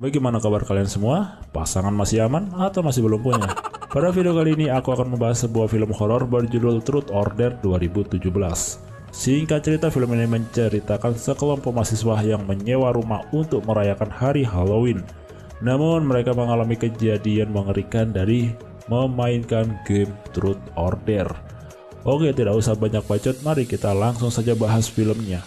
Bagaimana kabar kalian semua? Pasangan masih aman atau masih belum punya? Pada video kali ini aku akan membahas sebuah film horor berjudul Truth or Dare 2017. Singkat cerita, film ini menceritakan sekelompok mahasiswa yang menyewa rumah untuk merayakan hari Halloween. Namun mereka mengalami kejadian mengerikan dari memainkan game Truth or Dare. Oke, tidak usah banyak bacot, mari kita langsung saja bahas filmnya.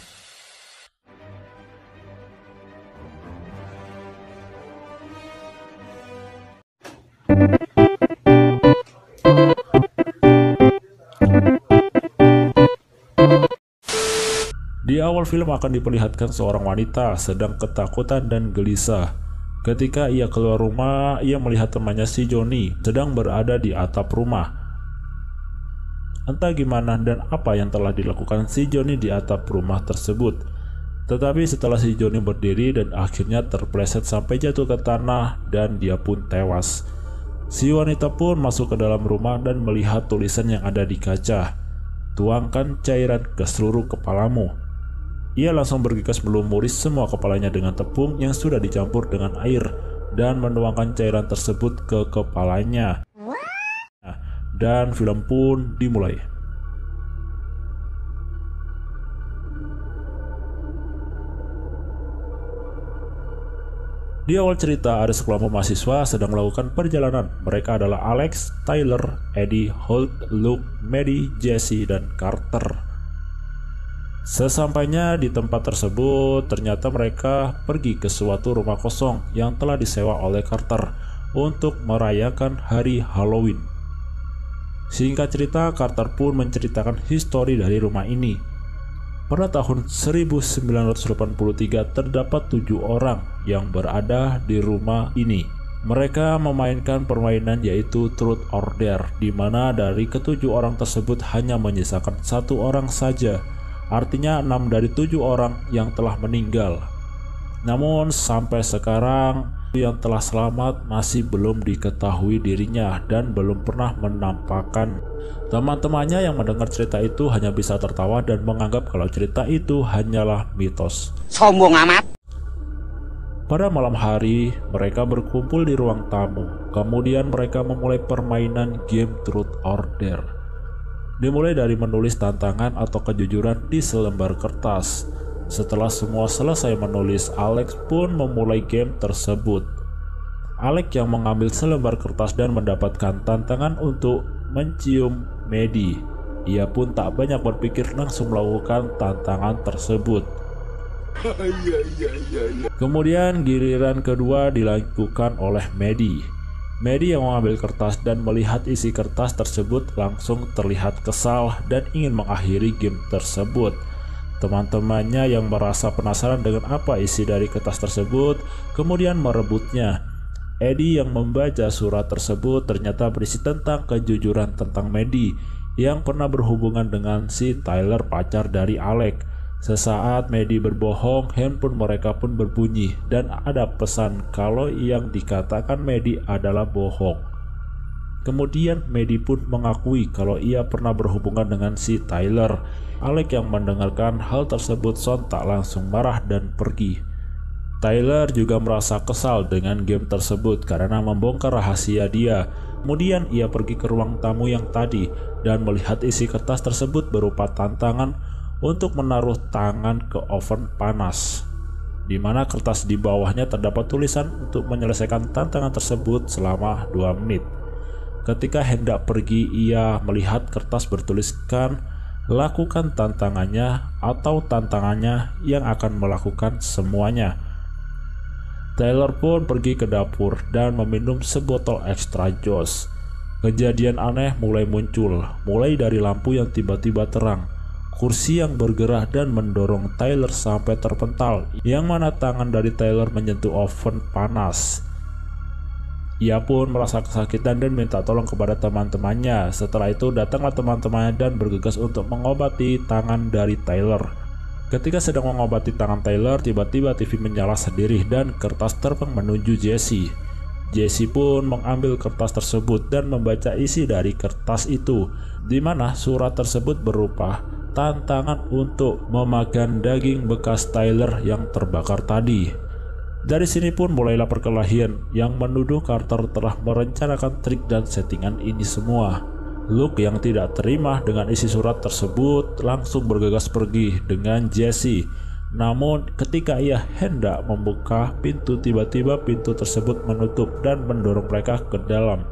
Di awal film akan diperlihatkan seorang wanita sedang ketakutan dan gelisah. Ketika ia keluar rumah, ia melihat temannya si Johnny sedang berada di atap rumah. Entah gimana dan apa yang telah dilakukan si Johnny di atap rumah tersebut. Tetapi setelah si Johnny berdiri dan akhirnya terpleset sampai jatuh ke tanah dan dia pun tewas. Si wanita pun masuk ke dalam rumah dan melihat tulisan yang ada di kaca. Tuangkan cairan ke seluruh kepalamu. Ia langsung bergegas melumuri semua kepalanya dengan tepung yang sudah dicampur dengan air dan menuangkan cairan tersebut ke kepalanya. Dan film pun dimulai. Di awal cerita ada sekelompok mahasiswa sedang melakukan perjalanan. Mereka adalah Alex, Tyler, Eddie, Holt, Luke, Maddie, Jesse, dan Carter. Sesampainya di tempat tersebut, ternyata mereka pergi ke suatu rumah kosong yang telah disewa oleh Carter untuk merayakan hari Halloween. Singkat cerita, Carter pun menceritakan histori dari rumah ini. Pada tahun 1983 terdapat 7 orang yang berada di rumah ini. Mereka memainkan permainan yaitu Truth or Dare, di mana dari ke-7 orang tersebut hanya menyisakan 1 orang saja. Artinya 6 dari 7 orang yang telah meninggal. Namun sampai sekarang yang telah selamat masih belum diketahui dirinya dan belum pernah menampakkan. Teman-temannya yang mendengar cerita itu hanya bisa tertawa dan menganggap kalau cerita itu hanyalah mitos. Sombong amat. Pada malam hari, mereka berkumpul di ruang tamu. Kemudian mereka memulai permainan game Truth or Dare. Dimulai dari menulis tantangan atau kejujuran di selembar kertas. Setelah semua selesai menulis, Alex pun memulai game tersebut. Alex yang mengambil selembar kertas dan mendapatkan tantangan untuk mencium Maddie. Ia pun tak banyak berpikir langsung melakukan tantangan tersebut. Kemudian giliran kedua dilakukan oleh Maddie. Maddie yang mengambil kertas dan melihat isi kertas tersebut langsung terlihat kesal dan ingin mengakhiri game tersebut. Teman-temannya yang merasa penasaran dengan apa isi dari kertas tersebut kemudian merebutnya. Eddie yang membaca surat tersebut ternyata berisi tentang kejujuran tentang Maddie yang pernah berhubungan dengan si Tyler, pacar dari Alex. Sesaat Maddie berbohong, handphone mereka pun berbunyi dan ada pesan kalau yang dikatakan Maddie adalah bohong. Kemudian Maddie pun mengakui kalau ia pernah berhubungan dengan si Tyler. Alex yang mendengarkan hal tersebut sontak langsung marah dan pergi. Tyler juga merasa kesal dengan game tersebut karena membongkar rahasia dia. Kemudian ia pergi ke ruang tamu yang tadi dan melihat isi kertas tersebut berupa tantangan untuk menaruh tangan ke oven panas, di mana kertas di bawahnya terdapat tulisan untuk menyelesaikan tantangan tersebut selama 2 menit. Ketika hendak pergi, ia melihat kertas bertuliskan lakukan tantangannya atau tantangannya yang akan melakukan semuanya. Tyler pun pergi ke dapur dan meminum sebotol extra joss. Kejadian aneh mulai muncul, mulai dari lampu yang tiba-tiba terang, kursi yang bergerak dan mendorong Tyler sampai terpental, yang mana tangan dari Tyler menyentuh oven panas. Ia pun merasa kesakitan dan minta tolong kepada teman-temannya. Setelah itu datanglah teman-temannya dan bergegas untuk mengobati tangan dari Tyler. Ketika sedang mengobati tangan Tyler, tiba-tiba TV menyala sendiri dan kertas terbang menuju Jesse. Jesse pun mengambil kertas tersebut dan membaca isi dari kertas itu, di mana surat tersebut berupa tantangan untuk memakan daging bekas Tyler yang terbakar tadi. Dari sini pun mulailah perkelahian yang menuduh Carter telah merencanakan trik dan settingan ini semua. Luke yang tidak terima dengan isi surat tersebut langsung bergegas pergi dengan Jesse. Namun ketika ia hendak membuka pintu, tiba-tiba pintu tersebut menutup dan mendorong mereka ke dalam.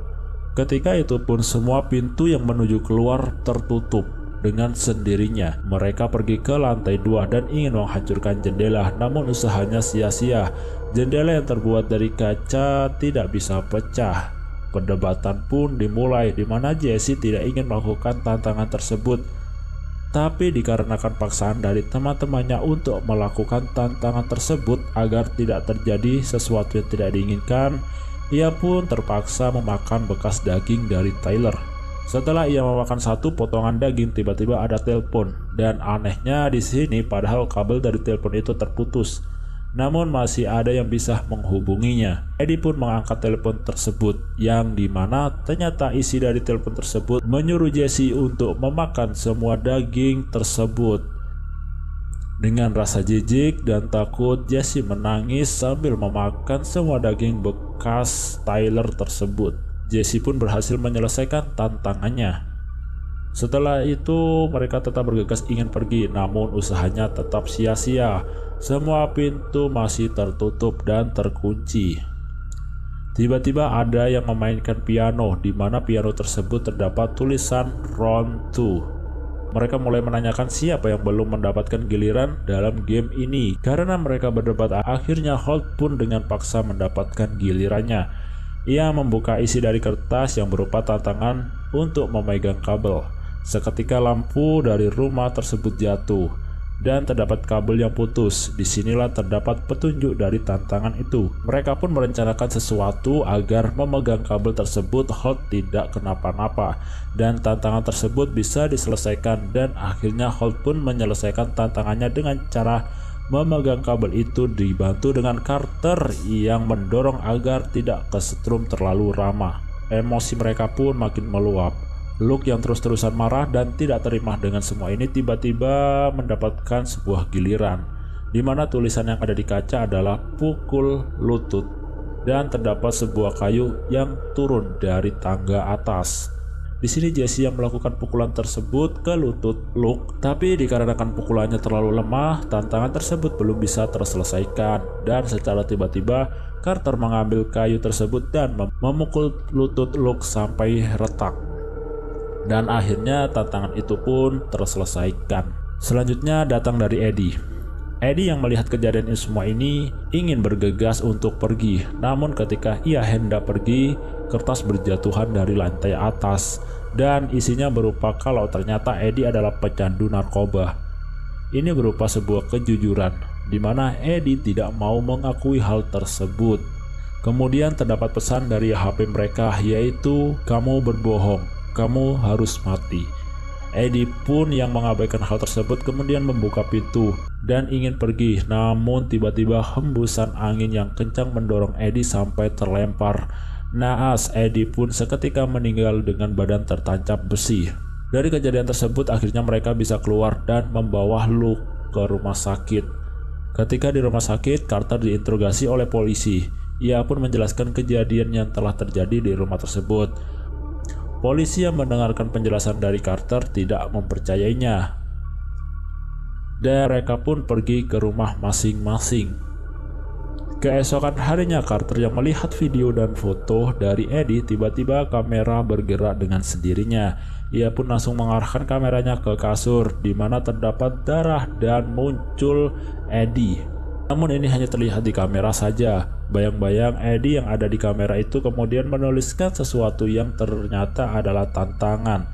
Ketika itu pun semua pintu yang menuju keluar tertutup dengan sendirinya. Mereka pergi ke lantai 2 dan ingin menghancurkan jendela, namun usahanya sia-sia. Jendela yang terbuat dari kaca tidak bisa pecah. Perdebatan pun dimulai di mana Jesse tidak ingin melakukan tantangan tersebut, tapi dikarenakan paksaan dari teman-temannya untuk melakukan tantangan tersebut agar tidak terjadi sesuatu yang tidak diinginkan, ia pun terpaksa memakan bekas daging dari Tyler. Setelah ia memakan satu potongan daging, tiba-tiba ada telepon, dan anehnya di sini padahal kabel dari telepon itu terputus, namun masih ada yang bisa menghubunginya. Eddie pun mengangkat telepon tersebut, yang dimana ternyata isi dari telepon tersebut menyuruh Jesse untuk memakan semua daging tersebut. Dengan rasa jijik dan takut, Jesse menangis sambil memakan semua daging bekas Tyler tersebut. Jesse pun berhasil menyelesaikan tantangannya. Setelah itu mereka tetap bergegas ingin pergi, namun usahanya tetap sia-sia. Semua pintu masih tertutup dan terkunci. Tiba-tiba ada yang memainkan piano, di mana piano tersebut terdapat tulisan Round 2. Mereka mulai menanyakan siapa yang belum mendapatkan giliran dalam game ini. Karena mereka berdebat, akhirnya Holt pun dengan paksa mendapatkan gilirannya. Ia membuka isi dari kertas yang berupa tantangan untuk memegang kabel. Seketika lampu dari rumah tersebut jatuh dan terdapat kabel yang putus. Disinilah terdapat petunjuk dari tantangan itu. Mereka pun merencanakan sesuatu agar memegang kabel tersebut Holt tidak kenapa-napa dan tantangan tersebut bisa diselesaikan, dan akhirnya Holt pun menyelesaikan tantangannya dengan cara memegang kabel itu dibantu dengan Carter yang mendorong agar tidak kesetrum terlalu ramah. Emosi mereka pun makin meluap. Luke yang terus-terusan marah dan tidak terima dengan semua ini tiba-tiba mendapatkan sebuah giliran, di mana tulisan yang ada di kaca adalah pukul lutut, dan terdapat sebuah kayu yang turun dari tangga atas. Di sini Jesse yang melakukan pukulan tersebut ke lutut Luke, tapi dikarenakan pukulannya terlalu lemah, tantangan tersebut belum bisa terselesaikan, dan secara tiba-tiba Carter mengambil kayu tersebut dan memukul lutut Luke sampai retak. Dan akhirnya tantangan itu pun terselesaikan. Selanjutnya datang dari Eddie. Eddie yang melihat kejadian ini semua ini ingin bergegas untuk pergi. Namun ketika ia hendak pergi, kertas berjatuhan dari lantai atas. Dan isinya berupa kalau ternyata Eddie adalah pecandu narkoba. Ini berupa sebuah kejujuran, di mana Eddie tidak mau mengakui hal tersebut. Kemudian terdapat pesan dari HP mereka, yaitu kamu berbohong, kamu harus mati. Eddie pun yang mengabaikan hal tersebut kemudian membuka pintu dan ingin pergi, namun tiba-tiba hembusan angin yang kencang mendorong Eddie sampai terlempar. Naas, Eddie pun seketika meninggal dengan badan tertancap besi. Dari kejadian tersebut akhirnya mereka bisa keluar dan membawa Luke ke rumah sakit. Ketika di rumah sakit, Carter diinterogasi oleh polisi. Ia pun menjelaskan kejadian yang telah terjadi di rumah tersebut. Polisi yang mendengarkan penjelasan dari Carter tidak mempercayainya. Dan mereka pun pergi ke rumah masing-masing. Keesokan harinya, Carter yang melihat video dan foto dari Eddie, tiba-tiba kamera bergerak dengan sendirinya. Ia pun langsung mengarahkan kameranya ke kasur, di mana terdapat darah dan muncul Eddie. Namun ini hanya terlihat di kamera saja. Bayang-bayang Eddie yang ada di kamera itu kemudian menuliskan sesuatu yang ternyata adalah tantangan.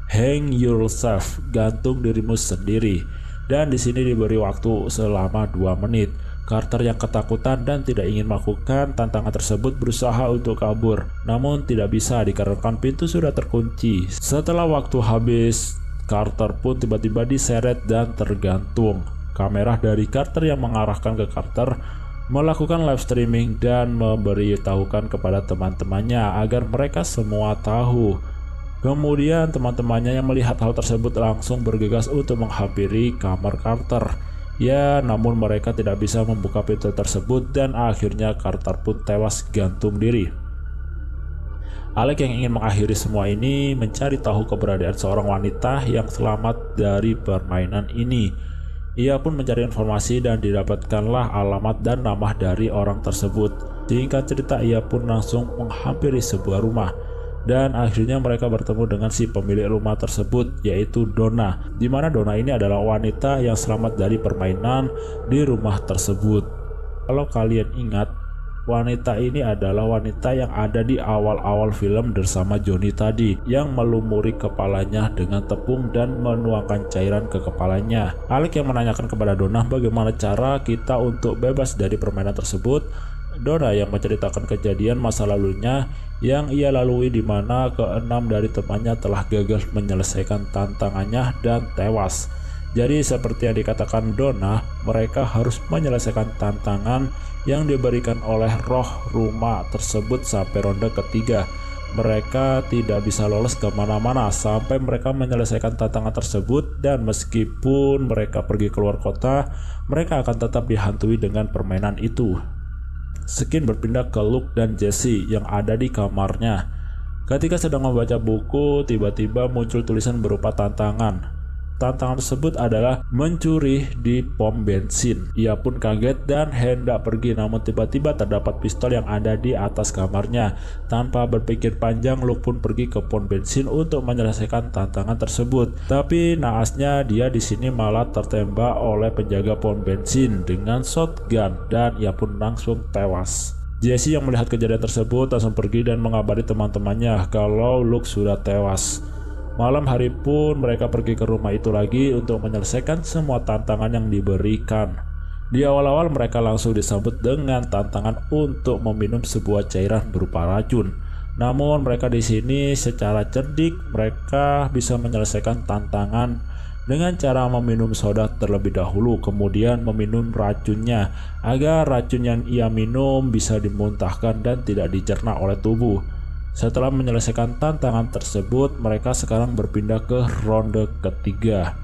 Hang yourself, gantung dirimu sendiri. Dan di sini diberi waktu selama 2 menit. Carter yang ketakutan dan tidak ingin melakukan tantangan tersebut berusaha untuk kabur. Namun tidak bisa dikarenakan pintu sudah terkunci. Setelah waktu habis, Carter pun tiba-tiba diseret dan tergantung. kamera dari Carter yang mengarahkan ke Carter, melakukan live streaming dan memberitahukan kepada teman-temannya agar mereka semua tahu. Kemudian teman-temannya yang melihat hal tersebut langsung bergegas untuk menghampiri kamar Carter. Ya, namun mereka tidak bisa membuka pintu tersebut dan akhirnya Carter pun tewas gantung diri. Alec yang ingin mengakhiri semua ini mencari tahu keberadaan seorang wanita yang selamat dari permainan ini. Ia pun mencari informasi dan didapatkanlah alamat dan nama dari orang tersebut. Singkat cerita, ia pun langsung menghampiri sebuah rumah. Dan akhirnya mereka bertemu dengan si pemilik rumah tersebut, yaitu Donna, di mana Donna ini adalah wanita yang selamat dari permainan di rumah tersebut. Kalau kalian ingat, wanita ini adalah wanita yang ada di awal-awal film bersama Johnny tadi, yang melumuri kepalanya dengan tepung dan menuangkan cairan ke kepalanya. Alec yang menanyakan kepada Donna bagaimana cara kita untuk bebas dari permainan tersebut. Donna yang menceritakan kejadian masa lalunya yang ia lalui, di mana keenam dari temannya telah gagal menyelesaikan tantangannya dan tewas. Jadi seperti yang dikatakan Donna, mereka harus menyelesaikan tantangan yang diberikan oleh roh rumah tersebut sampai ronde ketiga. Mereka tidak bisa lolos kemana-mana sampai mereka menyelesaikan tantangan tersebut, dan meskipun mereka pergi keluar kota, mereka akan tetap dihantui dengan permainan itu. Skin berpindah ke Luke dan Jesse yang ada di kamarnya. Ketika sedang membaca buku, tiba-tiba muncul tulisan berupa tantangan. Tantangan tersebut adalah mencuri di pom bensin. Ia pun kaget dan hendak pergi, namun tiba-tiba terdapat pistol yang ada di atas kamarnya. Tanpa berpikir panjang, Luke pun pergi ke pom bensin untuk menyelesaikan tantangan tersebut. Tapi naasnya dia di sini malah tertembak oleh penjaga pom bensin dengan shotgun dan ia pun langsung tewas. Jesse yang melihat kejadian tersebut langsung pergi dan mengabari teman-temannya kalau Luke sudah tewas. Malam hari pun mereka pergi ke rumah itu lagi untuk menyelesaikan semua tantangan yang diberikan. Di awal-awal mereka langsung disambut dengan tantangan untuk meminum sebuah cairan berupa racun. Namun mereka di sini secara cerdik, mereka bisa menyelesaikan tantangan dengan cara meminum soda terlebih dahulu, kemudian meminum racunnya agar racun yang ia minum bisa dimuntahkan dan tidak dicerna oleh tubuh. Setelah menyelesaikan tantangan tersebut, mereka sekarang berpindah ke ronde ketiga,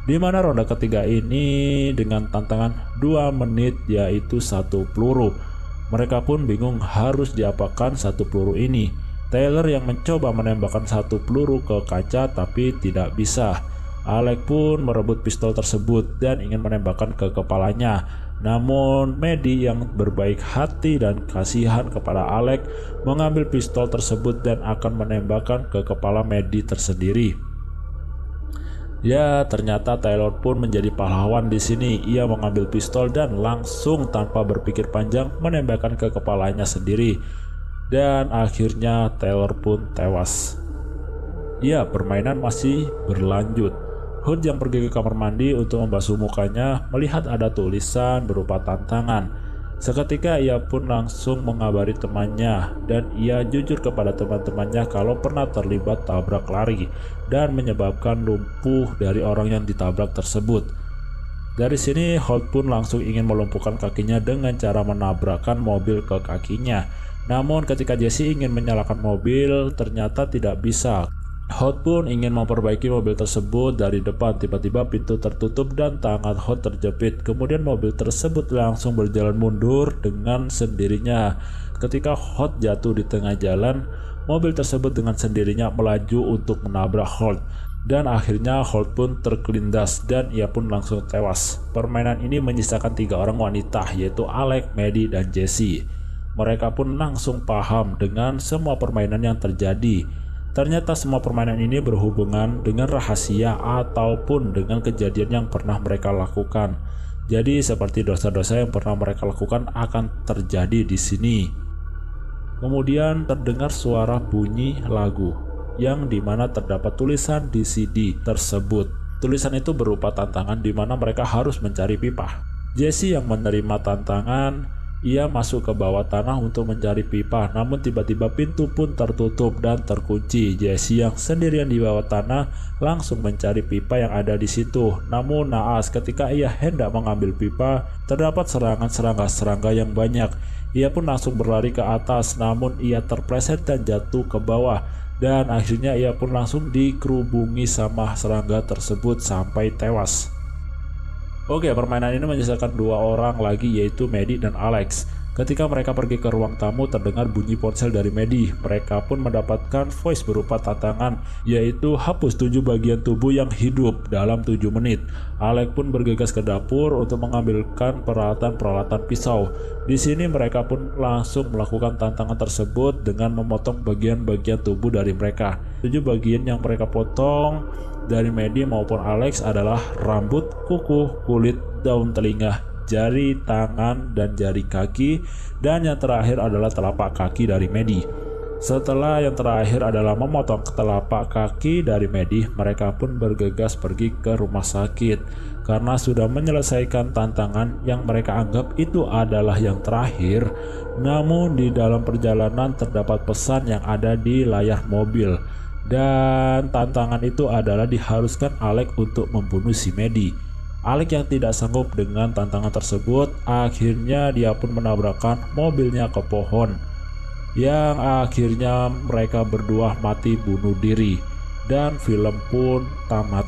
di mana ronde ketiga ini dengan tantangan 2 menit, yaitu 1 peluru. Mereka pun bingung harus diapakan 1 peluru ini. Taylor yang mencoba menembakkan 1 peluru ke kaca tapi tidak bisa. Alec pun merebut pistol tersebut dan ingin menembakkan ke kepalanya. Namun Maddie yang berbaik hati dan kasihan kepada Alec mengambil pistol tersebut dan akan menembakkan ke kepala Maddie tersendiri. Ya, ternyata Taylor pun menjadi pahlawan di sini. Ia mengambil pistol dan langsung tanpa berpikir panjang menembakkan ke kepalanya sendiri. Dan akhirnya Taylor pun tewas. Ya, permainan masih berlanjut. Hood yang pergi ke kamar mandi untuk membasuh mukanya melihat ada tulisan berupa tantangan. Seketika ia pun langsung mengabari temannya dan ia jujur kepada teman-temannya kalau pernah terlibat tabrak lari dan menyebabkan lumpuh dari orang yang ditabrak tersebut. Dari sini Hood pun langsung ingin melumpuhkan kakinya dengan cara menabrakkan mobil ke kakinya. Namun ketika Jesse ingin menyalakan mobil, ternyata tidak bisa. Hood pun ingin memperbaiki mobil tersebut dari depan. Tiba-tiba pintu tertutup dan tangan Hood terjepit. Kemudian mobil tersebut langsung berjalan mundur dengan sendirinya. Ketika Hood jatuh di tengah jalan, mobil tersebut dengan sendirinya melaju untuk menabrak Hood. Dan akhirnya Hood pun terkelindas dan ia pun langsung tewas. Permainan ini menyisakan 3 orang wanita, yaitu Alec, Maddie, dan Jesse. Mereka pun langsung paham dengan semua permainan yang terjadi. Ternyata semua permainan ini berhubungan dengan rahasia ataupun dengan kejadian yang pernah mereka lakukan. Jadi seperti dosa-dosa yang pernah mereka lakukan akan terjadi di sini. Kemudian terdengar suara bunyi lagu yang dimana terdapat tulisan di CD tersebut. Tulisan itu berupa tantangan di mana mereka harus mencari pipa. Jesse yang menerima tantangan Ia masuk ke bawah tanah untuk mencari pipa, namun tiba-tiba pintu pun tertutup dan terkunci. Jesse yang sendirian di bawah tanah langsung mencari pipa yang ada di situ. Namun naas, ketika ia hendak mengambil pipa, terdapat serangan serangga yang banyak. Ia pun langsung berlari ke atas, namun ia terpleset dan jatuh ke bawah. Dan akhirnya ia pun langsung dikerubungi sama serangga tersebut sampai tewas. Oke, permainan ini menyisakan dua orang lagi, yaitu Maddie dan Alex. Ketika mereka pergi ke ruang tamu, terdengar bunyi ponsel dari Maddie. Mereka pun mendapatkan voice berupa tantangan, yaitu hapus 7 bagian tubuh yang hidup dalam 7 menit. Alex pun bergegas ke dapur untuk mengambilkan peralatan-peralatan pisau. Di sini mereka pun langsung melakukan tantangan tersebut dengan memotong bagian-bagian tubuh dari mereka. 7 bagian yang mereka potong dari Maddie maupun Alex adalah rambut, kuku, kulit, daun telinga, jari tangan dan jari kaki, dan yang terakhir adalah telapak kaki dari Maddie. Setelah yang terakhir adalah memotong telapak kaki dari Maddie, mereka pun bergegas pergi ke rumah sakit karena sudah menyelesaikan tantangan yang mereka anggap itu adalah yang terakhir. Namun di dalam perjalanan terdapat pesan yang ada di layar mobil. Dan tantangan itu adalah diharuskan Alex untuk membunuh si Maddie. Alex yang tidak sanggup dengan tantangan tersebut, akhirnya dia pun menabrakkan mobilnya ke pohon, yang akhirnya mereka berdua mati bunuh diri, dan film pun tamat.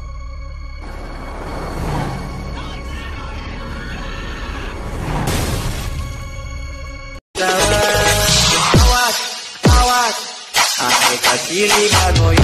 Awas, awas, kiri bagoy.